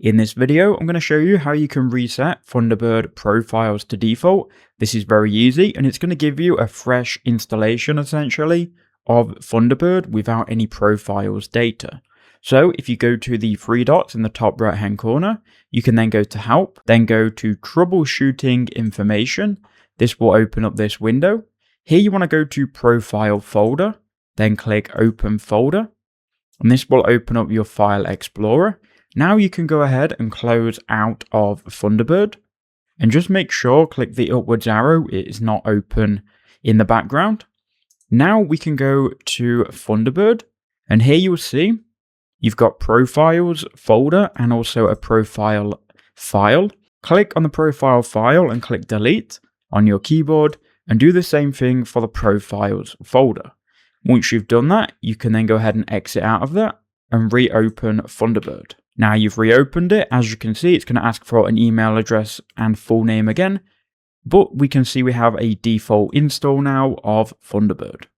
In this video, I'm going to show you how you can reset Thunderbird profiles to default. This is very easy and it's going to give you a fresh installation essentially of Thunderbird without any profiles data. So if you go to the three dots in the top right hand corner, you can then go to help, then go to troubleshooting information. This will open up this window. Here you want to go to profile folder, then click open folder, and this will open up your file explorer. Now you can go ahead and close out of Thunderbird and just make sure, click the upwards arrow, it is not open in the background. Now we can go to Thunderbird and here you will see you've got profiles folder and also a profile file. Click on the profile file and click delete on your keyboard and do the same thing for the profiles folder. Once you've done that, you can then go ahead and exit out of that and reopen Thunderbird. Now you've reopened it, as you can see, it's going to ask for an email address and full name again, but we can see we have a default install now of Thunderbird.